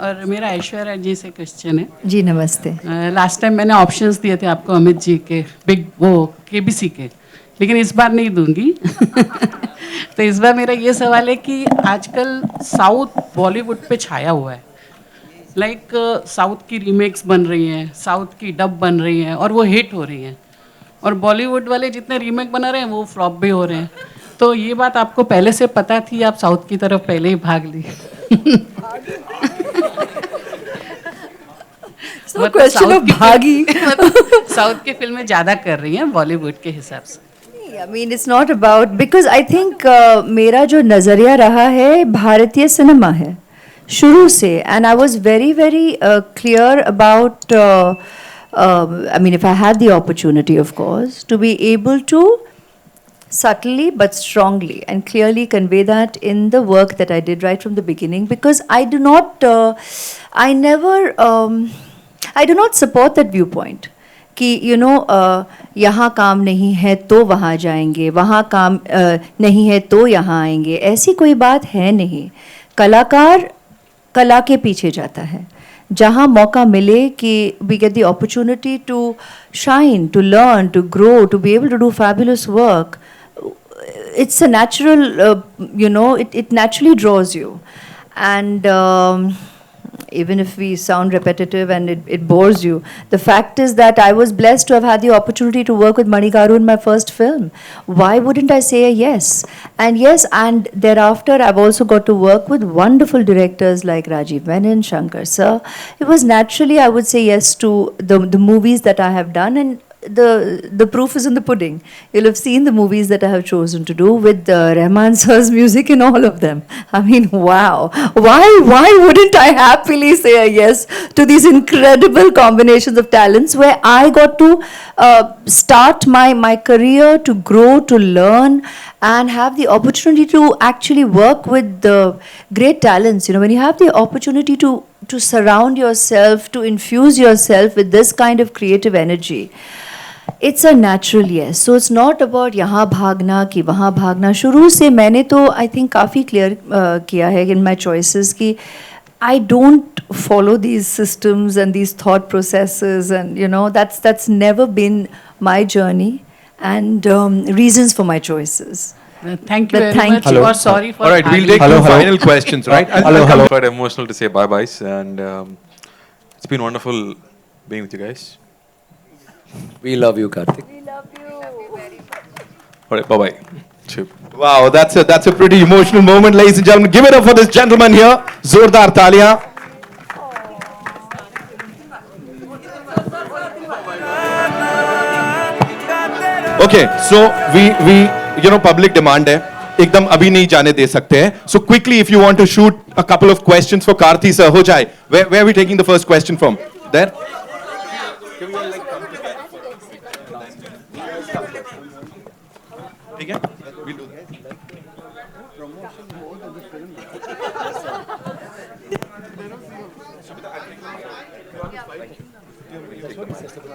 और मेरा ऐश्वर्या जी से क्वेश्चन है। जी नमस्ते। लास्ट टाइम मैंने ऑप्शंस दिए थे आपको अमित जी के बिग वो केबीसी के, लेकिन इस बार नहीं दूंगी। तो इस बार मेरा ये सवाल है कि आजकल साउथ बॉलीवुड पे छाया हुआ है। लाइक साउथ की रीमेक्स बन रही हैं, साउथ की डब बन रही हैं और वो हिट हो रही हैं, और बॉलीवुड वाले जितने रीमेक बना रहे हैं वो फ्लॉप भी हो रहे हैं। तो ये बात आपको पहले से पता थी, आप साउथ की तरफ पहले ही भाग ली? क्वेश्चन ऑफ भागी। साउथ की फिल्में ज़्यादा कर रही हैं बॉलीवुड के हिसाब से। I mean it's not about because I think मेरा जो नज़रिया रहा है भारतीय सिनेमा है शुरू से, and I was very clear about I mean if I had the opportunity of course to be able to subtly but strongly and clearly convey that in the work that I did right from the beginning, because I do not I do not support that viewpoint कि यहाँ काम नहीं है तो वहाँ जाएंगे, वहाँ काम नहीं है तो यहाँ आएंगे, ऐसी कोई बात है नहीं। कलाकार कला के पीछे जाता है, जहाँ मौका मिले कि we get the opportunity to shine, to learn, to grow, to be able to do fabulous work. It's a natural, it naturally draws you. And even if we sound repetitive and it bores you, the fact is that I was blessed to have had the opportunity to work with Mani Garu in my first film. Why wouldn't I say a yes? And yes, and thereafter I've also got to work with wonderful directors like Rajiv Menon, Shankar Sir. It was naturally, I would say yes to the movies that I have done, and the proof is in the pudding. You'll have seen the movies that I have chosen to do with Rahman sir's music in all of them. I mean, wow. Why wouldn't I happily say a yes to these incredible combinations of talents where I got to start my career, to grow, to learn, and have the opportunity to actually work with the great talents. When you have the opportunity to surround yourself, to infuse yourself with this kind of creative energy, it's a natural yes. So it's not about यहाँ भागना कि वहाँ भागना. शुरू से मैंने तो I think काफ़ी clear किया है in my choices कि I don't follow these systems and these thought processes, and that's never been my journey and reasons for my choices. Thank you very much. Hello. Or sorry for. All right, we'll take two final questions, right? Hello. I'm quite emotional to say bye-byes, and it's been wonderful being with you guys. We love you, Karthik. We love you very much. All right, bye-bye. Chip. Wow, that's a pretty emotional moment, ladies and gentlemen. Give it up for this gentleman here. Zordar Talia. Okay, so we public demand है, एकदम अभी नहीं जाने दे सकते हैं. So quickly, if you want to shoot a couple of questions for Karthi sir, हो जाए. Where are we taking the first question from? There. ठीक है? We'll do that.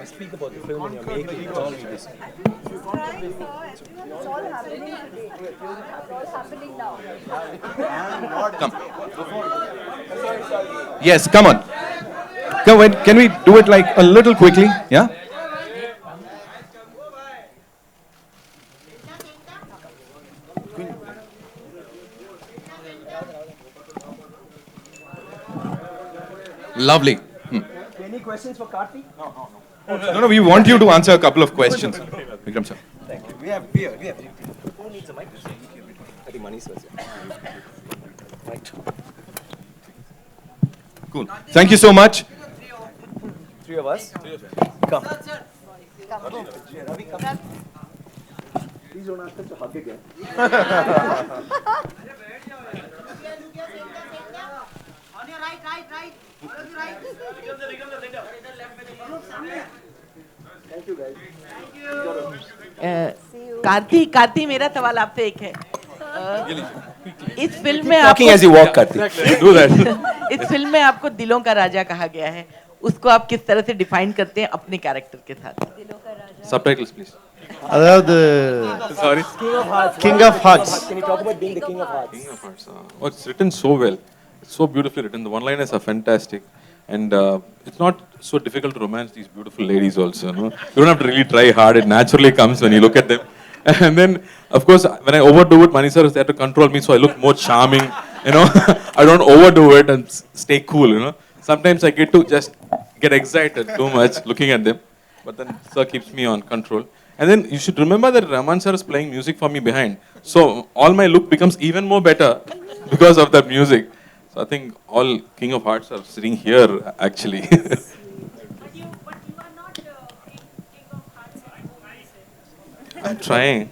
Speak about the film and you're making all of this. It's all happening today. It's all happening now. Come. Yes, come on. Can we do it like a little quickly? Yeah? Lovely. Any questions for Karthi? No, we want you to answer a couple of questions. Vikram sir. Thank you. We have. Who needs a mic? I think Mani's was here. Right. Cool. Thank you so much. Three of us. Come. Ravi, come. Please don't ask us to hug again. On your right. On your right. Thank you, guys. Karti, मेरा सवाल आपसे एक है। इस film में Talking as you walk, Karthi. Do that. इस film में आपको दिलों का राजा कहा गया है, उसको आप किस तरह से डिफाइन करते हैं अपने कैरेक्टर के साथ? Subtitles, please. Sorry. King of Hearts. King of Hearts. Can you talk about being the King of Hearts? King of Hearts. Oh, it's written so well. so beautifully written. The one-liners are fantastic, and it's not so difficult to romance these beautiful ladies. Also, no? You don't have to really try hard. It naturally comes when you look at them. And then, of course, when I overdo it, Mani sir is there to control me, so I look more charming. You know, I don't overdo it and stay cool. You know, sometimes I get to just get excited too much looking at them, but then sir keeps me on control. And then you should remember that Raman sir is playing music for me behind, so all my look becomes even more better because of that music. So I think all King of Hearts are sitting here actually. I'm trying.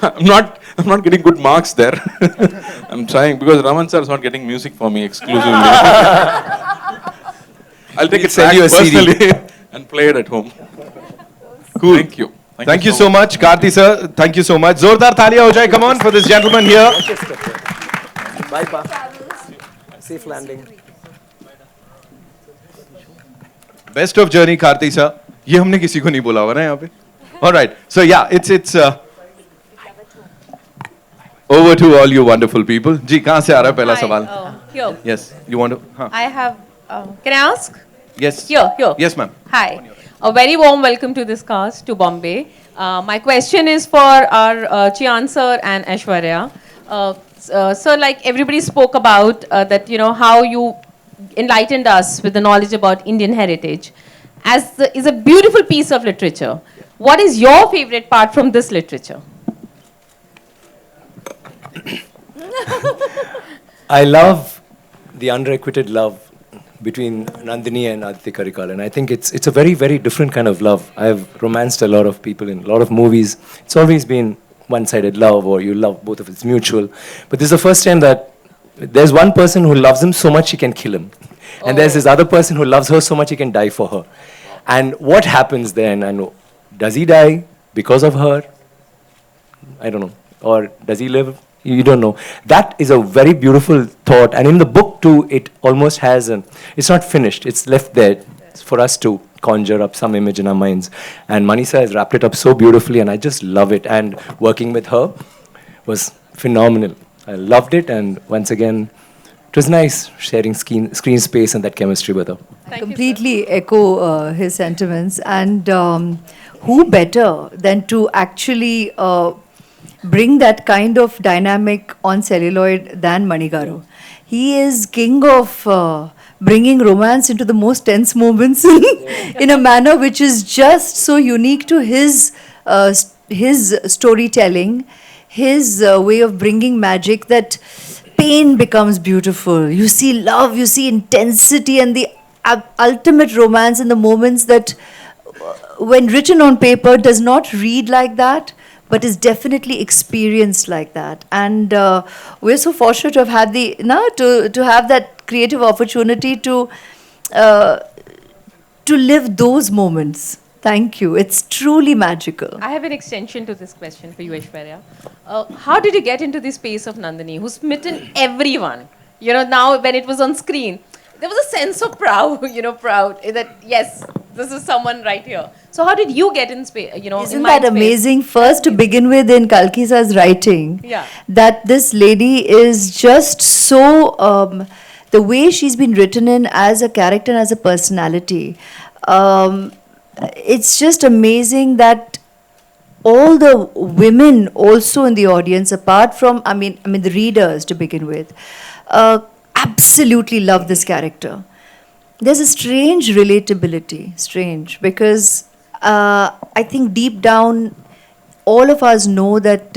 I'm not getting good marks there. I'm trying because Raman sir is not getting music for me exclusively. I'll take it send back you a CD. personally and play it at home. Cool. Thank you. Thank you so much, Karthi sir. Thank you so much. Zordar thaliya ho jaye. Come on for this gentleman here. Bye, Pa. Safe landing. Best of journey, Karthi sir. ये हमने किसी को नहीं बोला होगा ना यहाँ पे. All right. So yeah, it's over to all you wonderful people. जी कहाँ से आ रहा है पहला सवाल? Here. Yes. You want to? हाँ. I have. Can I ask? Yes. Here. Yes, ma'am. Hi. A very warm welcome to this cast to Bombay. My question is for our Chian sir and Aishwarya. Sir, like everybody spoke about that, you know, how you enlightened us with the knowledge about Indian heritage. Is a beautiful piece of literature. What is your favorite part from this literature? I love the unrequited love between Nandini and Aditya Karikal, and I think it's a very, very different kind of love. I've romanced a lot of people in a lot of movies. It's always been one-sided love, or you love both of it's mutual. But this is the first time that there's one person who loves him so much he can kill him. And there's this other person who loves her so much he can die for her. And what happens then? And does he die because of her? I don't know. Or does he live? You don't know. That is a very beautiful thought. And in the book too, it almost has it's not finished. It's left there for us to conjure up some image in our minds. And Manisa has wrapped it up so beautifully, and I just love it. And working with her was phenomenal. I loved it, and once again, it was nice sharing screen space and that chemistry with her. Completely echo his sentiments. And who better than to actually bring that kind of dynamic on celluloid than Manigaru? He is king of bringing romance into the most tense moments in a manner which is just so unique to his storytelling, his way of bringing magic, that pain becomes beautiful. You see love, you see intensity, and the ultimate romance in the moments that, when written on paper, does not read like that, but is definitely experienced like that. And we're so fortunate to have had to have that creative opportunity to live those moments. Thank you. It's truly magical. I have an extension to this question for you, Aishwarya. How did you get into the space of Nandini, who's smitten everyone? You know, now when it was on screen, there was a sense of proud that yes, this is someone right here. So how did you get in space? You know, isn't that amazing? First, to begin with, in Kalkisa's writing, that this lady is just so the way she's been written in as a character and as a personality. It's just amazing that all the women also in the audience, apart from I mean the readers to begin with, absolutely love this character. There's a strange relatability, because I think deep down all of us know that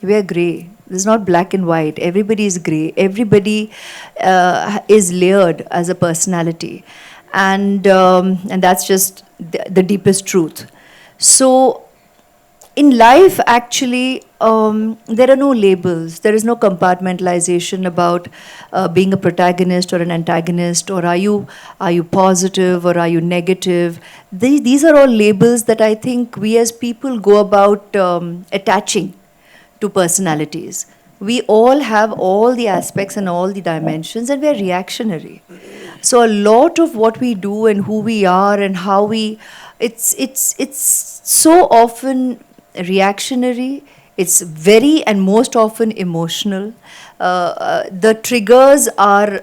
we are grey. There's not black and white. Everybody is grey. Everybody is layered as a personality, and that's just the deepest truth. So in life, actually, there are no labels. There is no compartmentalization about being a protagonist or an antagonist, or are you positive or are you negative. These are all labels that I think we as people go about attaching to personalities. We all have all the aspects and all the dimensions, and we are reactionary. So a lot of what we do and who we are and how it's so often reactionary. It's very and most often emotional. The triggers are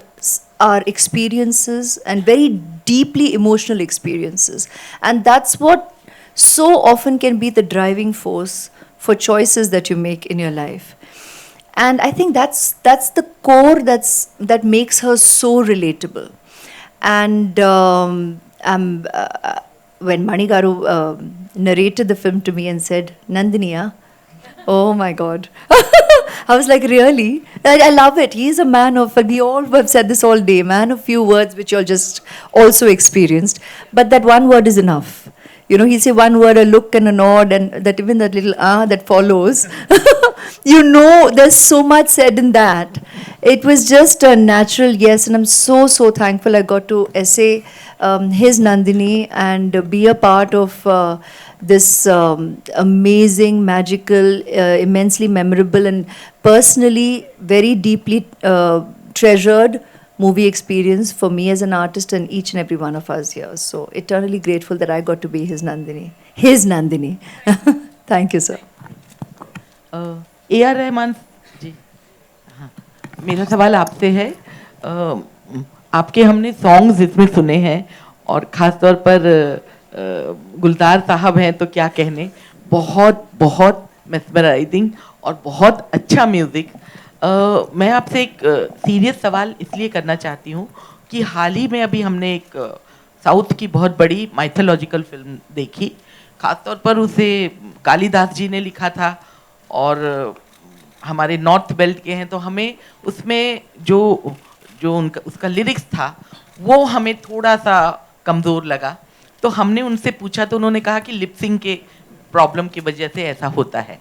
experiences and very deeply emotional experiences, and that's what so often can be the driving force for choices that you make in your life. And I think that's the core that makes her so relatable. And when Mani Garu narrated the film to me and said, Nandiniya, oh my God. I was like, really? I love it. He's a man of, we all have said this all day, man of few words, which you all just also experienced. But that one word is enough. You know, he'll say one word, a look and a nod, and that even that little that follows. You know, there's so much said in that. It was just a natural yes, and I'm so, so thankful I got to essay his Nandini and be a part of this amazing, magical, immensely memorable, and personally very deeply treasured movie experience for me as an artist and each and every one of us here. So eternally grateful that I got to be his Nandini. His Nandini. Thank you, sir. A.R. Rahman जी, हाँ, मेरा सवाल आपसे है। आपके हमने songs इसमें सुने हैं और ख़ास तौर पर गुलजार साहब हैं तो क्या कहने, बहुत बहुत मेस्मराइजिंग और बहुत अच्छा म्यूज़िक। मैं आपसे एक सीरियस सवाल इसलिए करना चाहती हूँ कि हाल ही में अभी हमने एक साउथ की बहुत बड़ी माइथोलॉजिकल फिल्म देखी, ख़ास तौर पर उसे कालिदास जी ने लिखा था और हमारे नॉर्थ बेल्ट के हैं, तो हमें उसमें जो उनका उसका लिरिक्स था वो हमें थोड़ा सा कमज़ोर लगा। तो हमने उनसे पूछा तो उन्होंने कहा कि लिपसिंग के प्रॉब्लम की वजह से ऐसा होता है।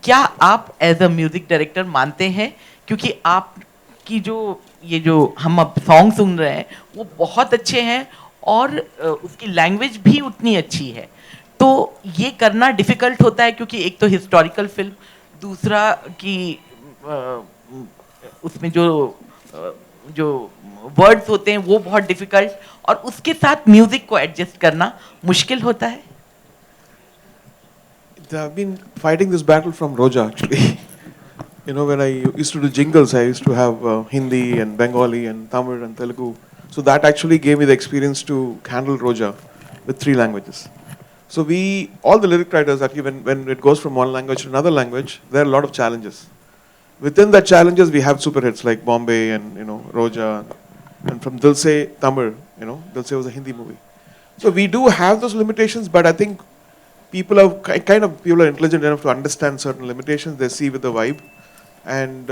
क्या आप एज अ म्यूज़िक डायरेक्टर मानते हैं, क्योंकि आपकी जो हम अब सॉन्ग सुन रहे हैं वो बहुत अच्छे हैं और उसकी लैंग्वेज भी उतनी अच्छी है, तो ये करना डिफ़िकल्ट होता है क्योंकि एक तो हिस्टोरिकल फिल्म, दूसरा कि उसमें जो वर्ड्स होते हैं वो बहुत डिफ़िकल्ट, और उसके साथ म्यूज़िक को एडजस्ट करना मुश्किल होता है। I've been fighting this battle from Roja actually. You know, when I used to do jingles, I used to have Hindi and Bengali and Tamil and Telugu. So that actually gave me the experience to handle Roja with 3 languages. So all the lyric writers, actually, when it goes from one language to another language, there are a lot of challenges. Within the challenges, we have super hits like Bombay and, you know, Roja. And from Dil Se Tamil, you know, Dil Se was a Hindi movie. So we do have those limitations, but I think people are intelligent enough to understand certain limitations. They see with the vibe. And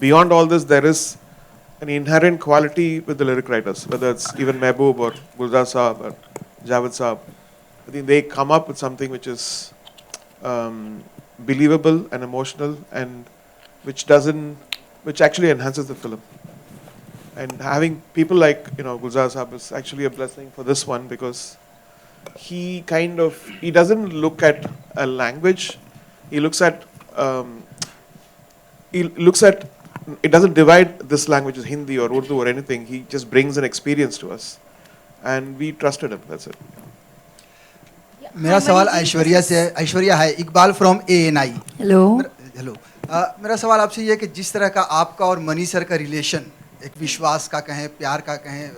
beyond all this, there is an inherent quality with the lyric writers, whether it's even Mehboob or Gulzar Saab or Javed Saab. I think they come up with something which is believable and emotional, and which actually enhances the film. And having people like, you know, Gulzar Saab is actually a blessing for this one, because he doesn't look at a language. He looks at it doesn't divide this language as Hindi or Urdu or anything. He just brings an experience to us, and we trusted him. That's it. मेरा सवाल ऐश्वर्या से है। ऐश्वर्या है Iqbal from ANI। Hello. Hello. मेरा सवाल आपसे ये है कि जिस तरह का आपका और मनी सर का रिलेशन, एक विश्वास का कहें, प्यार का कहें,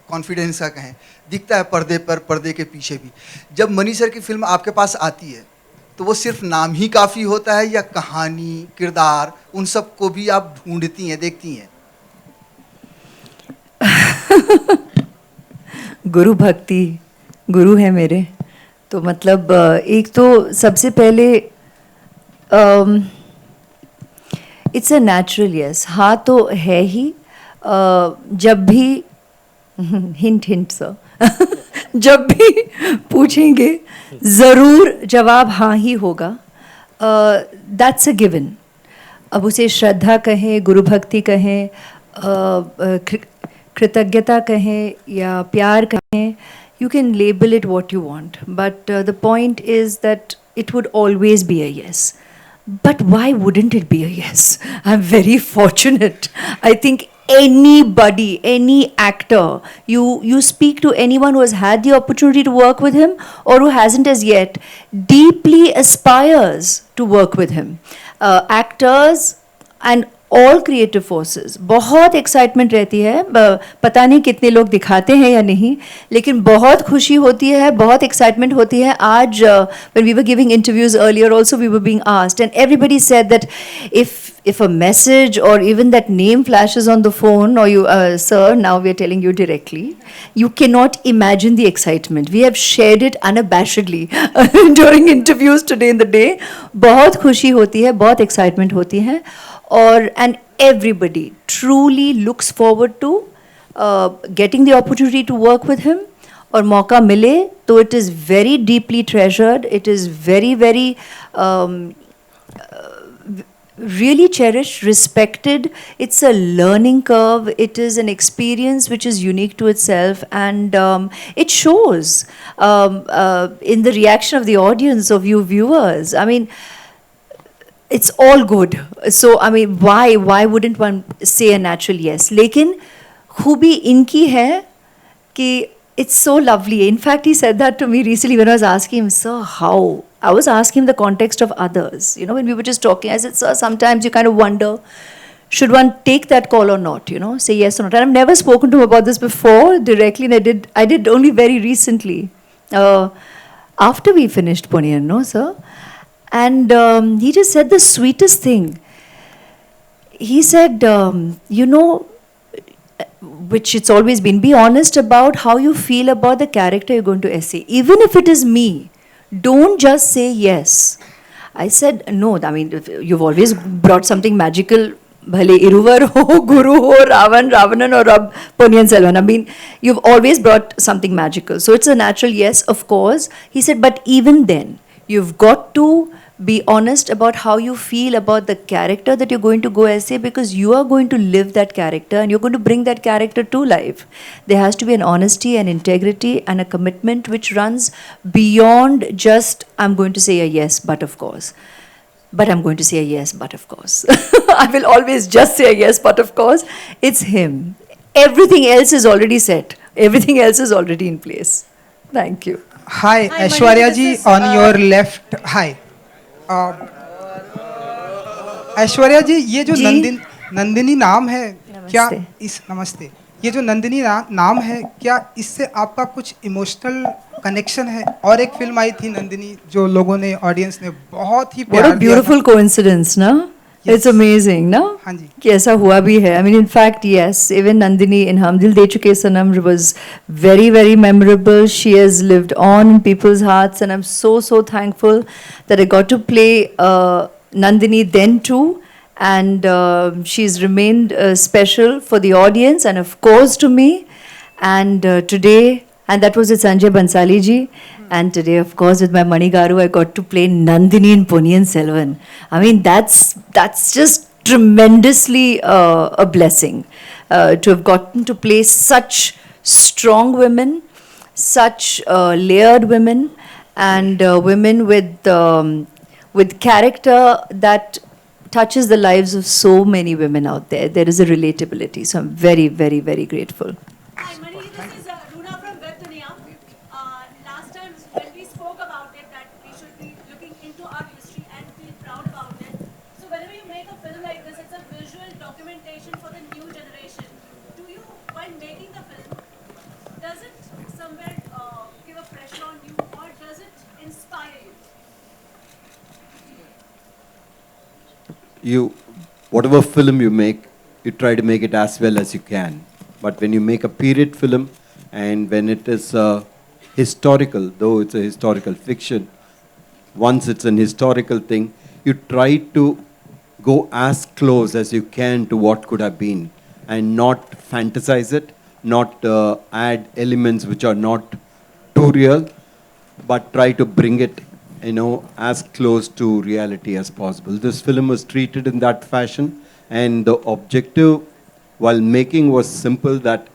कॉन्फिडेंस का कहें, दिखता है पर्दे पर, पर्दे के पीछे भी। जब मनी सर की फिल्म आपके पास आती है तो वो सिर्फ नाम ही काफ़ी होता है, या कहानी, किरदार, उन सब को भी आप ढूंढती हैं, देखती हैं? गुरु भक्ति, गुरु है मेरे, तो मतलब एक तो सबसे पहले इट्स अ नेचुरल यस। हाँ तो है ही। जब भी हिंट सर जब भी पूछेंगे ज़रूर जवाब हाँ ही होगा। That's a given. अब उसे श्रद्धा कहें, गुरु भक्ति कहें, कृतज्ञता कहें या प्यार कहें, you can label it what you want, but the point is that it would always be a yes. But why wouldn't it be a yes? I'm very fortunate. I think anybody, any actor, you speak to anyone who has had the opportunity to work with him or who hasn't as yet, deeply aspires to work with him. actors and all creative forces, बहुत excitement रहती है, पता नहीं कितने लोग दिखाते हैं या नहीं, लेकिन बहुत खुशी होती है, बहुत excitement होती है. आज when we were giving interviews earlier also we were being asked and everybody said that if a message or even that name flashes on the phone or you, sir, now we are telling you directly, you cannot imagine the excitement. We have shared it unabashedly during interviews today in the day. बहुत खुशी होती है, बहुत excitement होती है, और and everybody truly looks forward to getting the opportunity to work with him. और मौका मिले तो it is very deeply treasured. It is very very really cherished, respected. It's a learning curve. It is an experience which is unique to itself, and it shows in the reaction of the audience, of you viewers. I mean, it's all good. So I mean, why wouldn't one say a natural yes? लेकिन खूबी इनकी है कि it's so lovely. In fact, he said that to me recently when I was asking him, sir, how? I was asking him the context of others. You know, when we were just talking, I said, sir, sometimes you kind of wonder, should one take that call or not? You know, say yes or not. And I've never spoken to him about this before directly, and I did only very recently, after we finished Ponniyin, no, sir? And he just said the sweetest thing. He said, you know, which it's always been, be honest about how you feel about the character you're going to essay. Even if it is me, don't just say yes. I said, no, I mean, you've always brought something magical. Bhale Iruvar ho, Guru ho, Ravanan or Rab, Ponniyin Selvan. I mean, you've always brought something magical. So it's a natural yes, of course. He said, but even then, you've got to be honest about how you feel about the character that you're going to go essay, because you are going to live that character and you're going to bring that character to life. There has to be an honesty and integrity and a commitment which runs beyond just, I'm going to say a yes, but of course. But I'm going to say a yes, but of course. I will always just say a yes, but of course. It's him. Everything else is already set. Everything else is already in place. Thank you. Hi, Aishwarya ji, on your left. Hi. Aishwarya जी, ये जो नंदिनी नाम है, क्या इस नमस्ते, ये जो नंदिनी नाम है, क्या इससे आपका कुछ इमोशनल कनेक्शन है? और एक फिल्म आई थी नंदिनी जो लोगों ने, ऑडियंस ने बहुत ही प्यार दिया। What a beautiful coincidence, ना? It's amazing, ना? हाँ जी। कि ऐसा हुआ भी है. I mean, in fact, yes, even Nandini in Hum Dil De Chuke Sanam was very, very memorable. She has lived on in people's hearts, and I'm so, so thankful that I got to play Nandini then too. And she's remained special for the audience and of course to me. And today, and that was with Sanjay Bansali ji. And today, of course, with my Mani Garu, I got to play Nandini in Ponniyin Selvan. I mean, that's just tremendously a blessing to have gotten to play such strong women, such layered women, and women with character that touches the lives of so many women out there. There is a relatability. So I'm very, very, very grateful. Hi, Mani, this is Runa from Web Dunia. Last time when we spoke about it, that we should be looking into our history and feel proud about it. So whenever you make a film like this, it's a visual documentation for the new generation. Do you, while making the film, does it somewhere give a pressure on you, or does it inspire you? Whatever film you make, you try to make it as well as you can. But when you make a period film, and when it is historical, though it's a historical fiction, once it's an historical thing, you try to go as close as you can to what could have been, and not fantasize it, not add elements which are not too real, but try to bring it, you know, as close to reality as possible. This film was treated in that fashion, and the objective while making was simple, that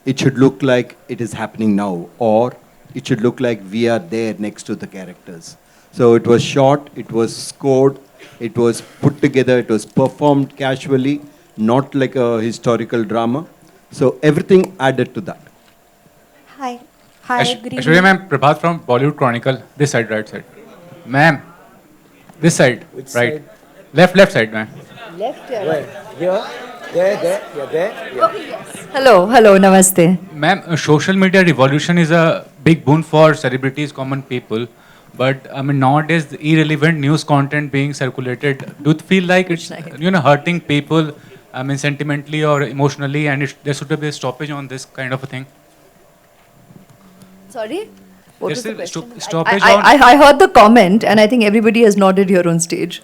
it should look like it is happening now, or it should look like we are there next to the characters. So it was shot, it was scored, it was put together, it was performed casually, not like a historical drama. So everything added to that. Hi. Hi, good evening. Aishwarya ma'am, Prabhat from Bollywood Chronicle, this side, right side. Ma'am, This side, Which right? side? Left side, man. Left here. Where? Here? There? Yeah, there? Yeah. Hello, namaste. Ma'am, social media revolution is a big boon for celebrities, common people. But I mean, nowadays, the irrelevant news content being circulated, do you feel like it's hurting people? I mean, sentimentally or emotionally, and there should be a stoppage on this kind of a thing. Sorry? What There's was the a question? stoppage I heard the comment, and I think everybody has nodded here on stage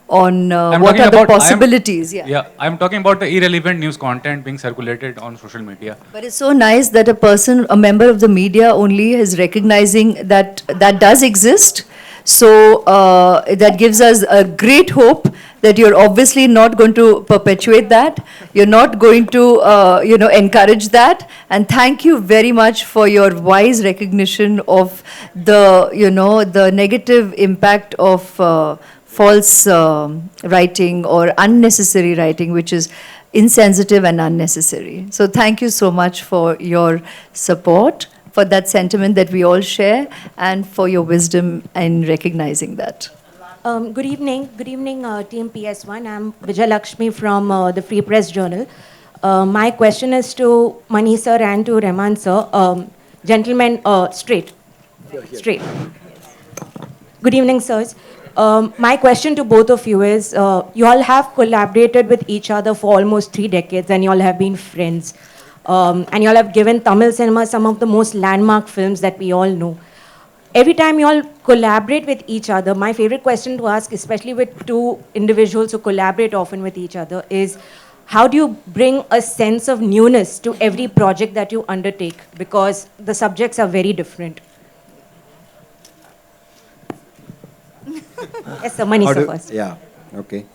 on I'm what talking are the about- possibilities. Yeah, I'm talking about the irrelevant news content being circulated on social media. But it's so nice that a member of the media only is recognizing that that does exist. So that gives us a great hope that you're obviously not going to perpetuate that. You're not going to, encourage that. And thank you very much for your wise recognition of the negative impact of false writing or unnecessary writing, which is insensitive and unnecessary. So thank you so much for your support, for that sentiment that we all share, and for your wisdom in recognizing that. Good evening, team PS1. I'm Vijay Lakshmi from the Free Press Journal. My question is to Mani sir and to Rahman sir. Gentlemen, straight. Good evening, sirs. My question to both of you is, you all have collaborated with each other for almost 3 decades, and you all have been friends. And you all have given Tamil cinema some of the most landmark films that we all know. Every time you all collaborate with each other, my favorite question to ask, especially with two individuals who collaborate often with each other, is how do you bring a sense of newness to every project that you undertake? Because the subjects are very different. Yes, sir. Mani sir first. Yeah, okay.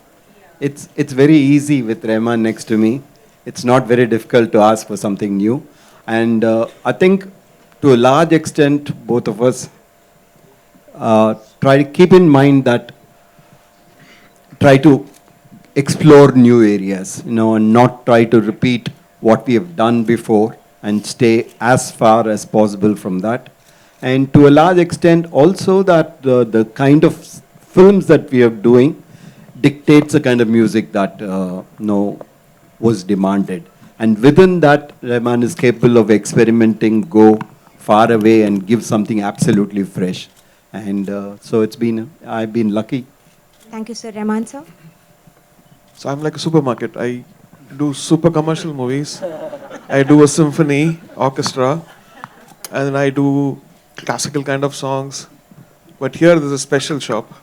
It's very easy with Rahman next to me. It's not very difficult to ask for something new. And I think to a large extent, both of us try to keep in mind that, try to explore new areas, and not try to repeat what we have done before and stay as far as possible from that. And to a large extent also that the kind of films that we are doing dictates the kind of music that was demanded. And within that, Rahman is capable of experimenting, go far away and give something absolutely fresh. And so I've been lucky. Thank you, sir. Rahman sir. So I'm like a supermarket. I do super commercial movies. I do a symphony, orchestra, and then I do classical kind of songs. But here there's a special shop.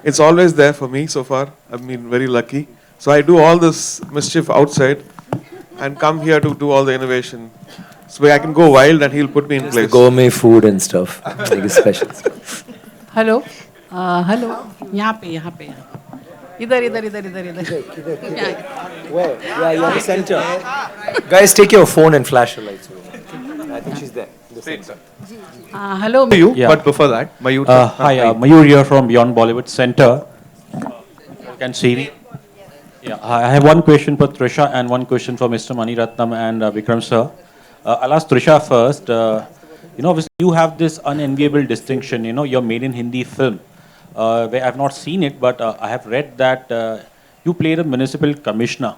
It's always there for me so far. I've been very lucky. So I do all this mischief outside and come here to do all the innovation. So I can go wild and he'll put me in Just place. the gourmet food and stuff. Like a special stuff. Hello यहाँ पे इधर Where? Yeah, you're the center. Guys, take your phone and flash the lights. I think she's there. The center. Hello You, Yeah. but before that, Mayur. Hi, Mayur here from Beyond Bollywood Center. You can see me. Yeah, I have one question for Trisha and one question for Mr. Mani Ratnam and Vikram sir. I'll ask Trisha first. Obviously you have this unenviable distinction. You're made in Hindi film. Where I've not seen it, but I have read that you played a municipal commissioner.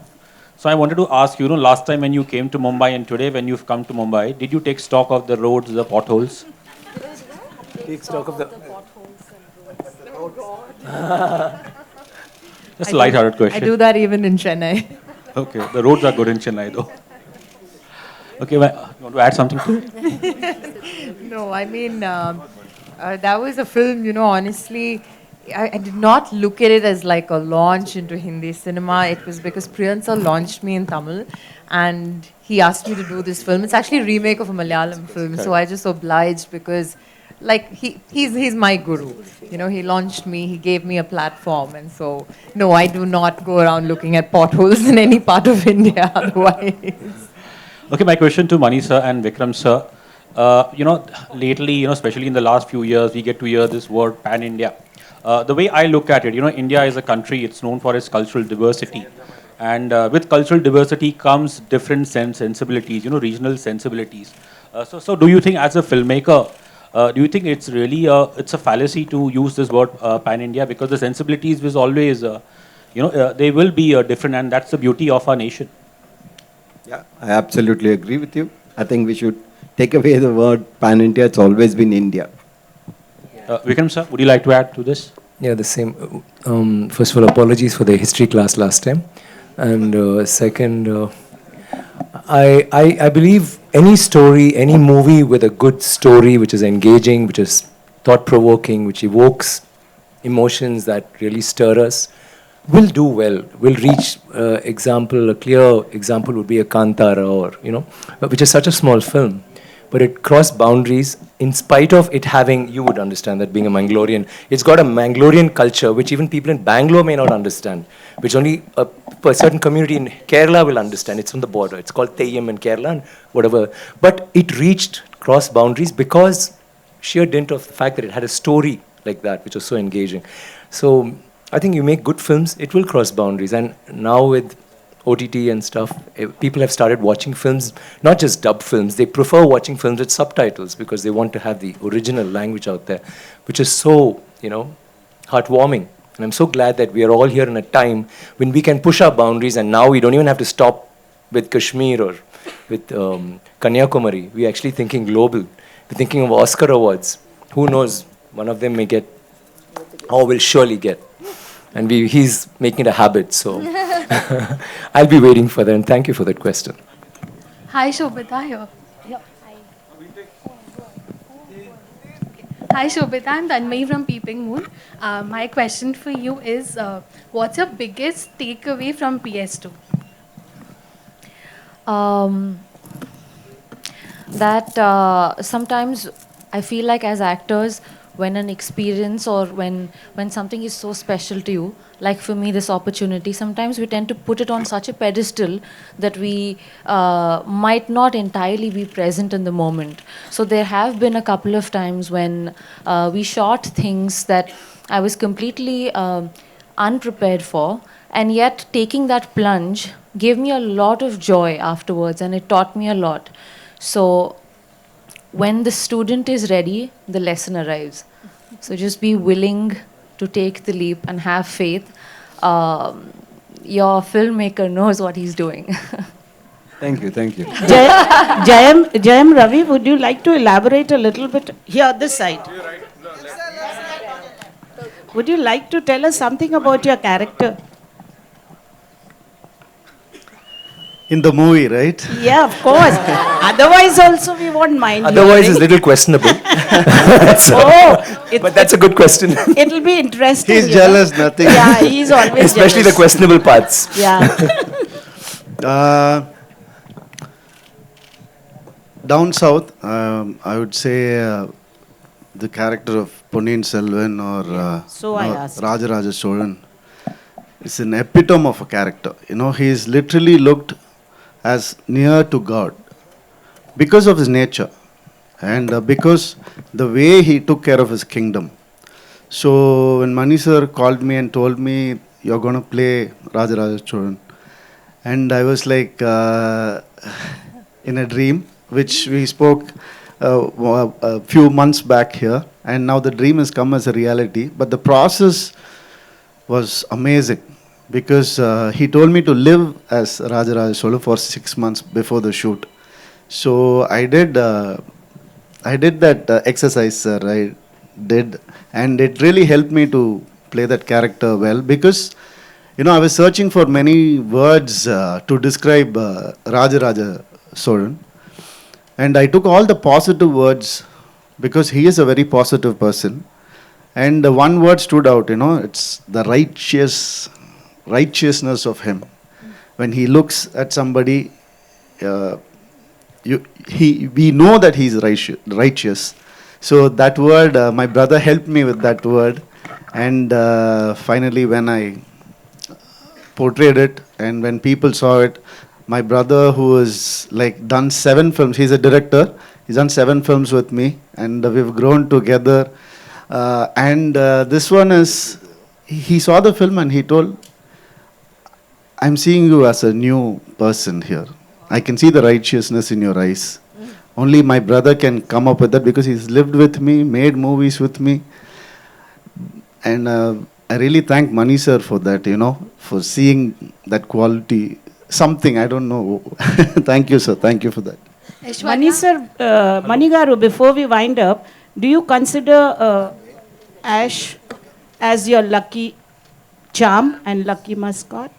So I wanted to ask you, last time when you came to Mumbai and today when you've come to Mumbai, did you take stock of the roads, the potholes? Take stock of the Just a light-hearted question. I do that even in Chennai. Okay, the roads are good in Chennai though. Okay, you want to add something to it? No, I mean, that was a film, honestly, I did not look at it as like a launch into Hindi cinema. It was because Priyan sir launched me in Tamil and he asked me to do this film. It's actually a remake of a Malayalam film, so I just obliged because he's my guru. He launched me, he gave me a platform, and so, no, I do not go around looking at potholes in any part of India otherwise. Okay, my question to Mani sir and Vikram sir. Lately, especially in the last few years, we get to hear this word pan-India. The way I look at it, India is a country, it's known for its cultural diversity. And with cultural diversity comes different sensibilities, regional sensibilities. So do you think as a filmmaker, Do you think it's really it's a fallacy to use this word pan India, because the sensibilities was always they will be different, and that's the beauty of our nation. Yeah, I absolutely agree with you. I think we should take away the word pan India. It's always been India. Vikram sir, would you like to add to this? Yeah, the same. First of all, apologies for the history class last time. And second, I believe any story, any movie with a good story, which is engaging, which is thought-provoking, which evokes emotions that really stir us, will do well, will reach a clear example would be a Kantara, or, which is such a small film. But it crossed boundaries in spite of it having, you would understand that being a Mangalorean, it's got a Mangalorean culture which even people in Bangalore may not understand, which only a certain community in Kerala will understand. It's on the border. It's called Theyyam in Kerala and whatever. But it reached cross boundaries because sheer dint of the fact that it had a story like that, which was so engaging. So I think you make good films, it will cross boundaries. And now with OTT and stuff, people have started watching films, not just dubbed films. They prefer watching films with subtitles because they want to have the original language out there, which is so, heartwarming. And I'm so glad that we are all here in a time when we can push our boundaries, and now we don't even have to stop with Kashmir or with Kanyakumari. We're actually thinking global. We're thinking of Oscar awards. Who knows? One of them may get, or will surely get. And he's making it a habit, so I'll be waiting for that. And thank you for that question. Hi, Shobhita here. Hi, Shobhita. I'm Tanmay from Peeping Moon. My question for you is, what's your biggest takeaway from PS2? That sometimes I feel like as actors, when an experience or when something is so special to you, like for me this opportunity, sometimes we tend to put it on such a pedestal that we might not entirely be present in the moment. So there have been a couple of times when we shot things that I was completely unprepared for, and yet taking that plunge gave me a lot of joy afterwards, and it taught me a lot. So when the student is ready, the lesson arrives. So just be willing to take the leap and have faith. Your filmmaker knows what he's doing. Thank you, thank you. Jayam, Ravi, would you like to elaborate a little bit? Here, this side. Would you like to tell us something about your character? In the movie, right? Yeah, of course. Otherwise also we won't mind. Otherwise it's a little questionable. But that's a good question. It'll be interesting. He's jealous, nothing. Yeah, he's always Especially jealous. the questionable parts. Yeah. Down south, I would say the character of Ponniyin Selvan or Rajaraja Cholan is an epitome of a character. He is literally looked as near to God because of his nature and because the way he took care of his kingdom. So when Mani sir called me and told me, you're going to play Rajaraja Cholan, and I was like in a dream, which we spoke a few months back here, and now the dream has come as a reality. But the process was amazing because he told me to live as Rajaraja Cholan for 6 months before the shoot. So I did that exercise, sir. I did, and it really helped me to play that character well because, I was searching for many words to describe Rajaraja Cholan, and I took all the positive words because he is a very positive person. And one word stood out, it's the righteousness of him. When he looks at somebody, we know that he's righteous. So that word, my brother helped me with that word. And finally, when I portrayed it and when people saw it, my brother, who has done 7 films, he's a director, he's done 7 films with me, and we've grown together. And this one is, he saw the film and he told, I'm seeing you as a new person here. I can see the righteousness in your eyes. only my brother can come up with that because he's lived with me, made movies with me. And I really thank Mani sir for that, you know, for seeing that quality. Something, I don't know. Thank you, sir. Thank you for that. Mani sir, Mani garu, before we wind up, do you consider Ash as your lucky charm and lucky mascot?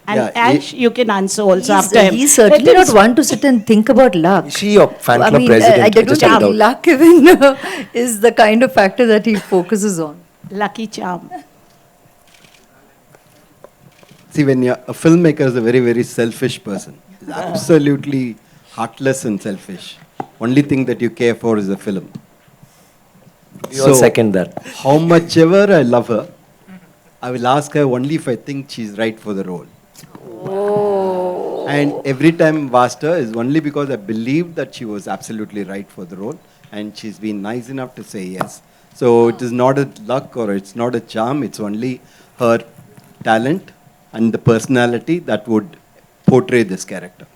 And Yeah, Ash, you can answer also after him. He's certainly not one to sit and think about luck. Is she your fan I club mean, president? I don't Just think check it out. luck even is the kind of factor that he focuses on. Lucky charm. See, when you're a filmmaker is a very, very selfish person. He's absolutely heartless and selfish. Only thing that you care for is the film. We all second that. How much ever I love her, I will ask her only if I think she's right for the role. Oh. And every time I've asked her is only because I believed that she was absolutely right for the role, and she's been nice enough to say yes. So it is not a luck or it's not a charm, it's only her talent and the personality that would portray this character.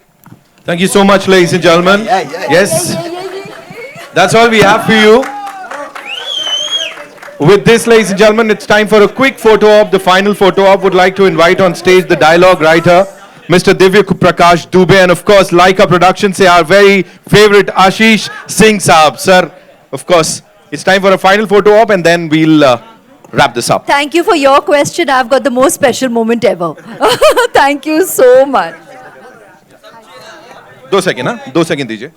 Thank you so much, ladies and gentlemen. Yes, that's all we have for you. With this, ladies and gentlemen, it's time for a quick photo op. The final photo op. Would like to invite on stage the dialogue writer, Mr. Divya Prakash Dubey, and of course, Laika Productions, say our very favorite Ashish Singh Saab. Sir, of course, it's time for a final photo op, and then we'll wrap this up. Thank you for your question. I've got the most special moment ever. Thank you so much. 2 second ना 2 second दीजिए.